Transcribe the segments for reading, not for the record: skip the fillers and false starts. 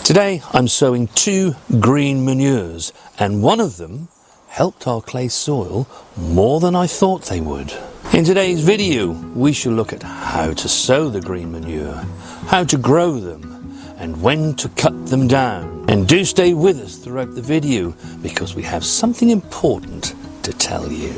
Today I'm sowing 2 green manures, and one of them helped our clay soil more than I thought they would. In today's video we shall look at how to sow the green manure, how to grow them, and when to cut them down. And do stay with us throughout the video because we have something important to tell you.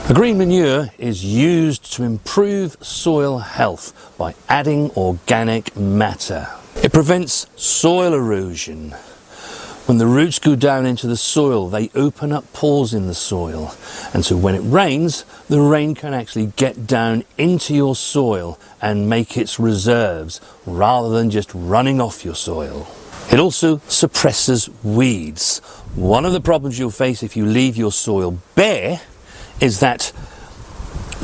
A green manure is used to improve soil health by adding organic matter. It prevents soil erosion. When the roots go down into the soil, they open up pores in the soil. And so when it rains, the rain can actually get down into your soil and make its reserves rather than just running off your soil. It also suppresses weeds. One of the problems you'll face if you leave your soil bare is that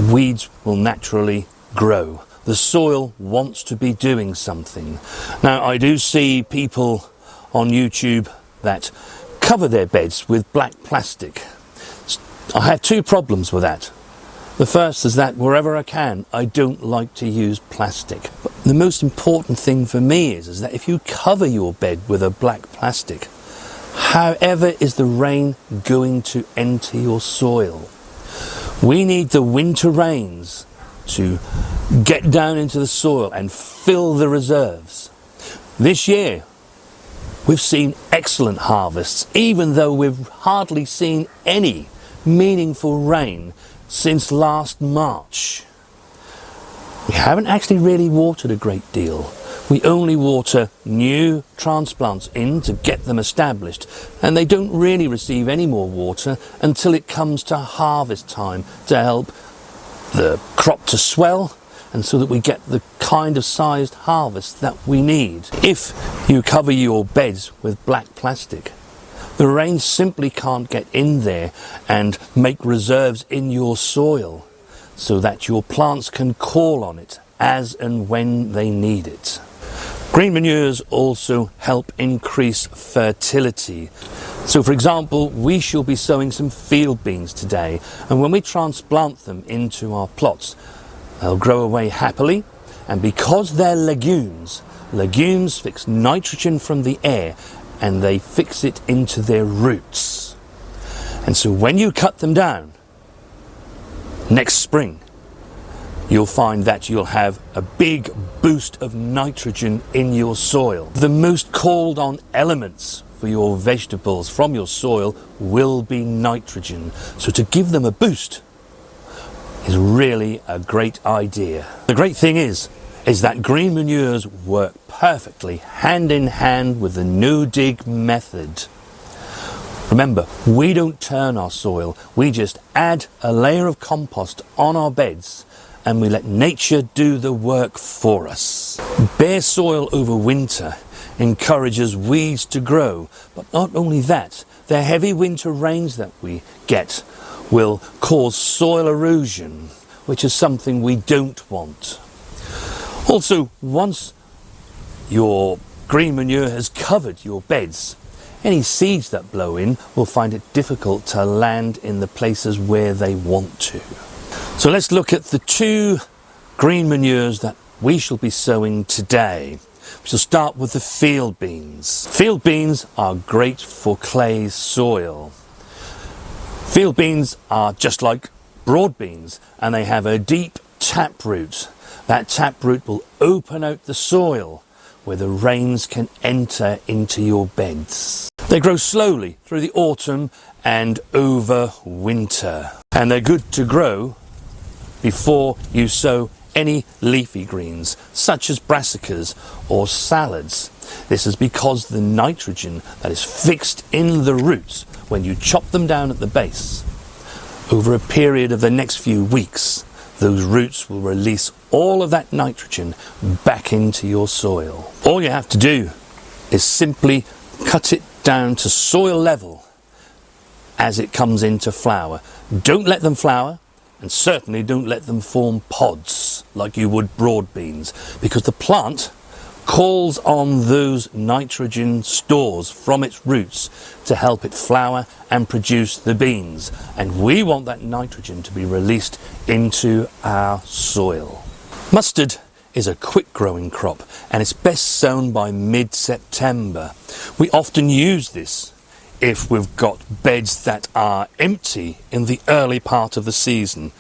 weeds will naturally grow. The soil wants to be doing something. Now, I do see people on YouTube that cover their beds with black plastic. I have 2 problems with that. The first is that wherever I can, I don't like to use plastic. But the most important thing for me is that if you cover your bed with a black plastic, however is the rain going to enter your soil? We need the winter rains to get down into the soil and fill the reserves. This year, we've seen excellent harvests, even though we've hardly seen any meaningful rain since last March. We haven't actually really watered a great deal. We only water new transplants in to get them established, and they don't really receive any more water until it comes to harvest time to help the crop to swell and so that we get the kind of sized harvest that we need. If you cover your beds with black plastic, the rain simply can't get in there and make reserves in your soil so that your plants can call on it as and when they need it. Green manures also help increase fertility. So for example, we shall be sowing some field beans today, and when we transplant them into our plots, they'll grow away happily, and because they're legumes fix nitrogen from the air and they fix it into their roots. And so when you cut them down next spring, you'll find that you'll have a big boost of nitrogen in your soil. The most called on elements for your vegetables from your soil will be nitrogen. So to give them a boost is really a great idea. The great thing is that green manures work perfectly hand in hand with the no-dig method. Remember, we don't turn our soil, we just add a layer of compost on our beds and we let nature do the work for us. Bare soil over winter encourages weeds to grow, but not only that, the heavy winter rains that we get will cause soil erosion, which is something we don't want. Also, once your green manure has covered your beds, any seeds that blow in will find it difficult to land in the places where they want to. So let's look at the 2 green manures that we shall be sowing today. We shall start with the field beans. Field beans are great for clay soil. Field beans are just like broad beans, and they have a deep taproot. That taproot will open out the soil where the rains can enter into your beds. They grow slowly through the autumn and over winter, and they're good to grow before you sow any leafy greens such as brassicas or salads. This is because the nitrogen that is fixed in the roots when you chop them down at the base, over a period of the next few weeks, those roots will release all of that nitrogen back into your soil. All you have to do is simply cut it down to soil level as it comes into flower. Don't let them flower, and certainly don't let them form pods like you would broad beans, because the plant calls on those nitrogen stores from its roots to help it flower and produce the beans, and we want that nitrogen to be released into our soil. Mustard is a quick growing crop, and it's best sown by mid-September. We often use this if we've got beds that are empty in the early part of the season.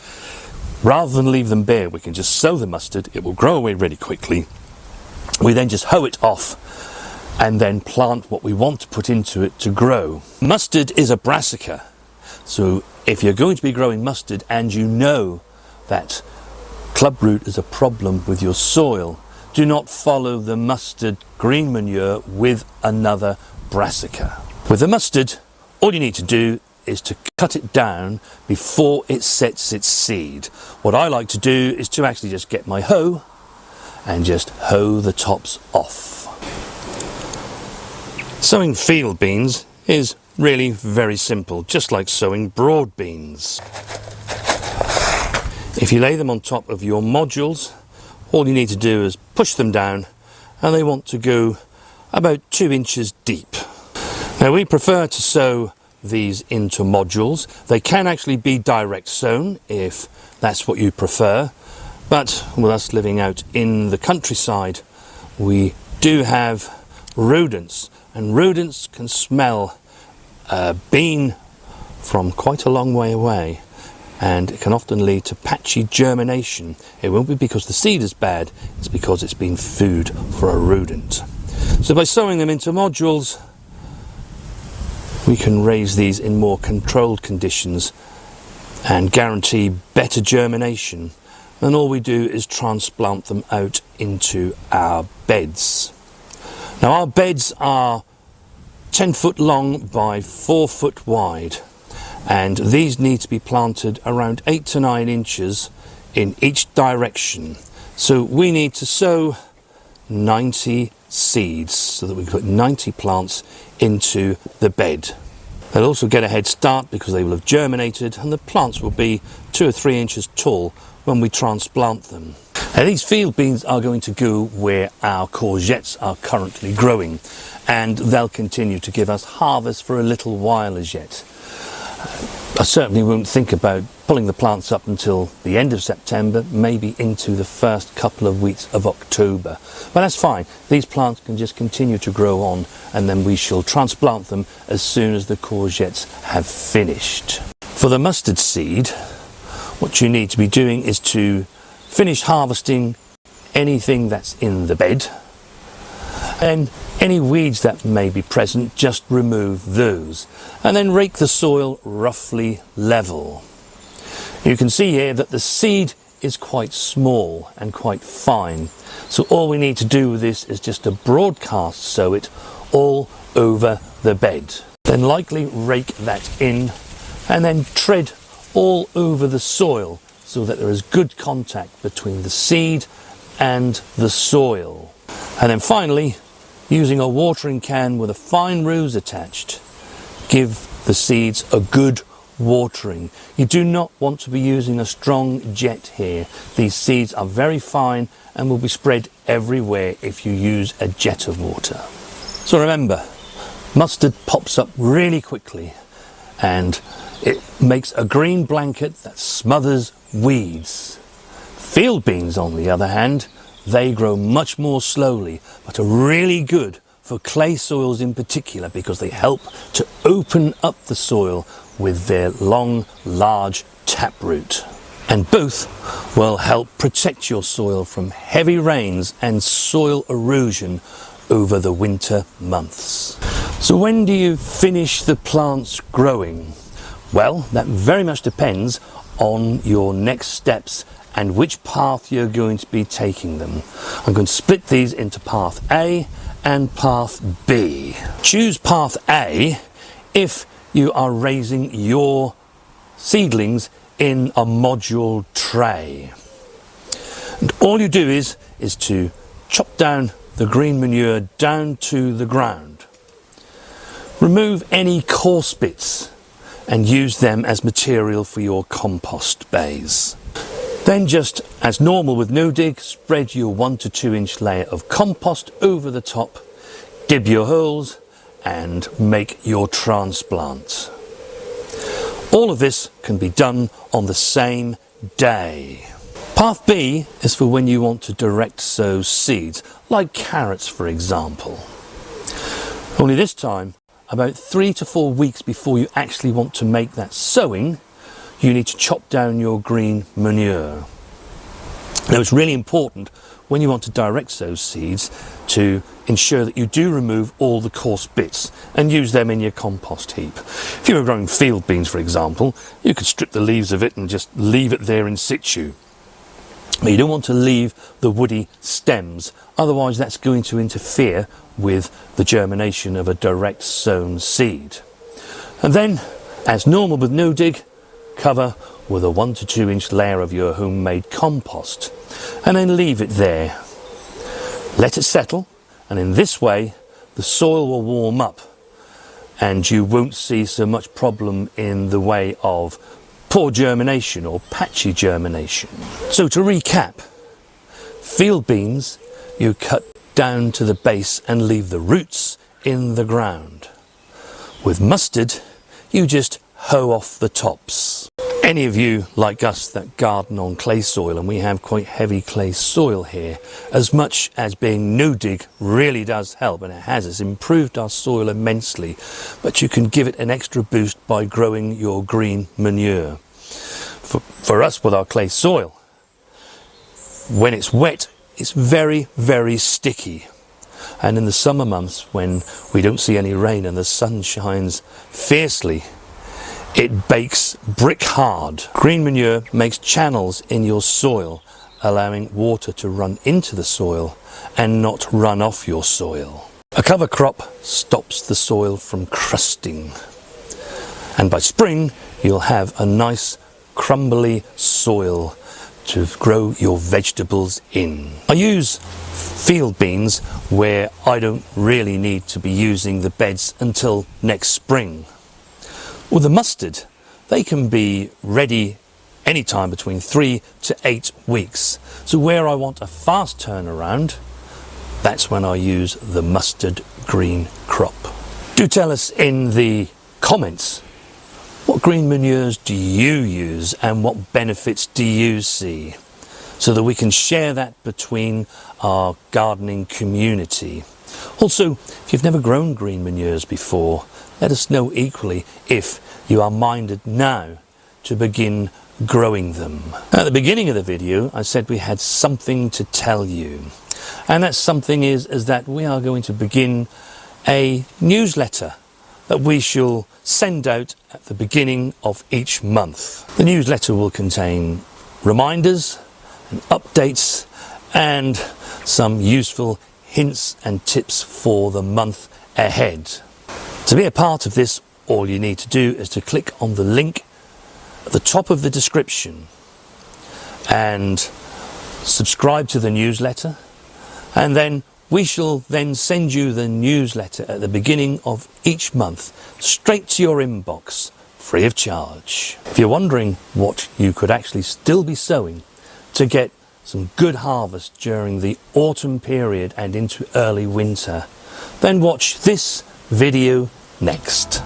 Rather than leave them bare, we can just sow the mustard. It will grow away really quickly. We then just hoe it off and then plant what we want to put into it to grow. Mustard is a brassica, so if you're going to be growing mustard and you know that clubroot is a problem with your soil, do not follow the mustard green manure with another brassica. With the mustard, all you need to do is to cut it down before it sets its seed. What I like to do is to actually just get my hoe and just hoe the tops off. Sowing field beans is really very simple, just like sowing broad beans. If you lay them on top of your modules, all you need to do is push them down, and they want to go about 2 inches deep. Now we prefer to sow these into modules. They can actually be direct sown if that's what you prefer. But with us living out in the countryside, we do have rodents, and rodents can smell a bean from quite a long way away, and it can often lead to patchy germination. It won't be because the seed is bad, it's because it's been food for a rodent. So by sowing them into modules, we can raise these in more controlled conditions and guarantee better germination. And all we do is transplant them out into our beds. Now our beds are 10 foot long by 4 foot wide, and these need to be planted around 8 to 9 inches in each direction. So we need to sow 90 seeds so that we can put 90 plants into the bed. They'll also get a head start because they will have germinated, and the plants will be 2 or 3 inches tall when we transplant them. Now these field beans are going to go where our courgettes are currently growing, and they'll continue to give us harvest for a little while as yet. I certainly won't think about pulling the plants up until the end of September, maybe into the first couple of weeks of October. But that's fine. These plants can just continue to grow on, and then we shall transplant them as soon as the courgettes have finished. For the mustard seed, what you need to be doing is to finish harvesting anything that's in the bed, and any weeds that may be present, just remove those, and then rake the soil roughly level. You can see here that the seed is quite small and quite fine, so all we need to do with this is just to broadcast sow it all over the bed. Then lightly rake that in, and then tread all over the soil so that there is good contact between the seed and the soil. And then finally, using a watering can with a fine rose attached, give the seeds a good watering. You do not want to be using a strong jet here. These seeds are very fine and will be spread everywhere if you use a jet of water. So remember, mustard pops up really quickly, and it makes a green blanket that smothers weeds. Field beans, on the other hand, they grow much more slowly, but are really good for clay soils in particular, because they help to open up the soil with their long, large taproot. And both will help protect your soil from heavy rains and soil erosion over the winter months. So when do you finish the plants growing? Well, that very much depends on your next steps and which path you're going to be taking them. I'm going to split these into path A and path B. Choose path A if you are raising your seedlings in a module tray. And all you do is to chop down the green manure down to the ground. Remove any coarse bits and use them as material for your compost bays. Then, just as normal with no dig, spread your 1 to 2 inch layer of compost over the top, dib your holes and make your transplant. All of this can be done on the same day. Path B is for when you want to direct sow seeds, like carrots for example. Only this time, about 3 to 4 weeks before you actually want to make that sowing, you need to chop down your green manure. Now, it's really important when you want to direct sow seeds to ensure that you do remove all the coarse bits and use them in your compost heap. If you were growing field beans, for example, you could strip the leaves of it and just leave it there in situ. But you don't want to leave the woody stems, otherwise that's going to interfere with the germination of a direct sown seed. And then, as normal with no dig, cover with a 1 to 2 inch layer of your homemade compost and then leave it there. Let it settle, and in this way the soil will warm up and you won't see so much problem in the way of poor germination or patchy germination. So to recap, field beans you cut down to the base and leave the roots in the ground. With mustard you just hoe off the tops. Any of you like us that garden on clay soil, and we have quite heavy clay soil here, as much as being no dig really does help, and it has, it's improved our soil immensely, but you can give it an extra boost by growing your green manure. For us with our clay soil, when it's wet it's very, very sticky, and in the summer months when we don't see any rain and the sun shines fiercely, it bakes brick hard. Green manure makes channels in your soil, allowing water to run into the soil and not run off your soil. A cover crop stops the soil from crusting, and by spring you'll have a nice crumbly soil to grow your vegetables in. I use field beans where I don't really need to be using the beds until next spring. With the mustard, they can be ready anytime between 3 to 8 weeks. So where I want a fast turnaround, that's when I use the mustard green crop. Do tell us in the comments, what green manures do you use and what benefits do you see, so that we can share that between our gardening community. Also, if you've never grown green manures before, let us know equally if you are minded now to begin growing them. At the beginning of the video I said we had something to tell you, and that something is that we are going to begin a newsletter that we shall send out at the beginning of each month. The newsletter will contain reminders and updates and some useful hints and tips for the month ahead. To be a part of this, all you need to do is to click on the link at the top of the description and subscribe to the newsletter, and then we shall then send you the newsletter at the beginning of each month straight to your inbox, free of charge. If you're wondering what you could actually still be sowing to get some good harvest during the autumn period and into early winter, then watch this video next.